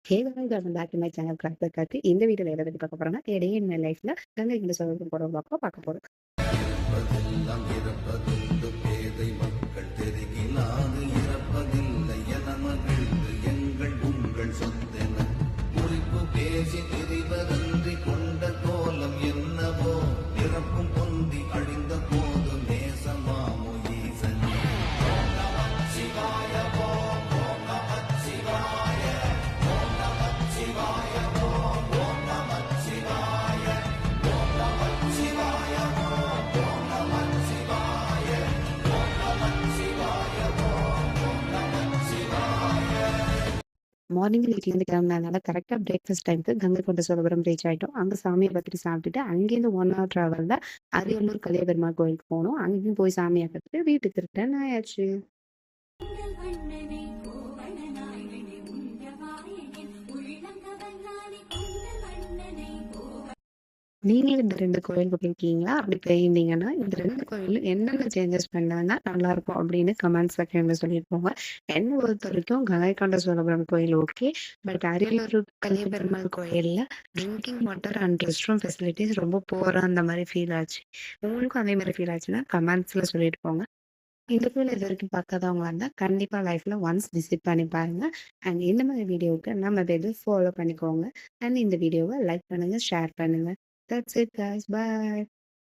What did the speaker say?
Hey guys, welcome back to my channel Cracker Kathi. இந்த வீடியோல எதை பத்தி பார்க்க போறோம்னா a day in my lifeல Ganga கொண்ட சோழபுரம் போற பார்க்க போறோம். இருப்பதெல்லாம் இறப்பதுண்டு பேதை மக்கள் தெரிகிலாது இறப்பதில்லை என மகிழ்ந்து எங்கள் உங்கள் சொந்தென குறிப்பு பேசி தெரிவதன்றி கொண்ட கோலம் என்னவோ இறப்பும் பொந்தி அழிந்த போது நேசமாமோ ஈசனே சிவாய ஓம் ஓம் நம சிவாய ஓம் நம சிவாய ஓம் ஓம் நம சிவாய ஓம் நம சிவாய ஓம் ஓம் நம சிவாய ஓம் நம சிவாய ஓம் ஓம் நம சிவாய. மார்னிங் வீட்லேருந்து கிளம்புனதுனால கரெக்டாக பிரேக்ஃபாஸ்ட் டைமுக்கு கங்கை கொண்ட சோழபுரம் ரீச் ஆகிட்டோம். அங்கே சாமியை பார்த்துட்டு சாப்பிட்டுட்டு அங்கேருந்து 1 hour ட்ராவலில் அரியலூர் கலியபெருமாள் கோயிலுக்கு போனோம். அங்கேயும் போய் சாமியை பார்த்துட்டு வீட்டுக்கு ரிட்டர்ன் ஆயாச்சு. நீங்களும் இந்த 2 கோயிலுக்கு போயிருக்கீங்களா? அப்படி போயிருந்தீங்கன்னா இந்த 2 கோயிலும் என்னென்ன சேஞ்சஸ் பண்ணா நல்லா இருக்கும் அப்படின்னு கமெண்ட் செக்ஷன்ல சொல்லிட்டு போங்க. என்ன பொறுத்த வரைக்கும் கங்கை கொண்ட சோழபுரம் கோயில் ஓகே. பட் அரியலூர் கலியபெருமாள் கோயில்ல drinking water and rest room facilities ரொம்ப போரா அந்த மாதிரி ஃபீல் ஆச்சு. உங்களுக்கும் அதே மாதிரி ஃபீல் ஆச்சுன்னா கமெண்ட்ஸ்ல சொல்லிட்டு போங்க. இந்த கோயில் இது வரைக்கும் பார்க்காதவங்களா இருந்தால் கண்டிப்பாக லைஃப்பில் ஒன்ஸ் விசிட் பண்ணி பாருங்க. அண்ட் இந்த மாதிரி வீடியோவுக்கு நம்ம பேஜை ஃபாலோ பண்ணிக்கோங்க. அண்ட் இந்த வீடியோவை லைக் பண்ணுங்கள், ஷேர் பண்ணுங்கள். That's it guys. Bye.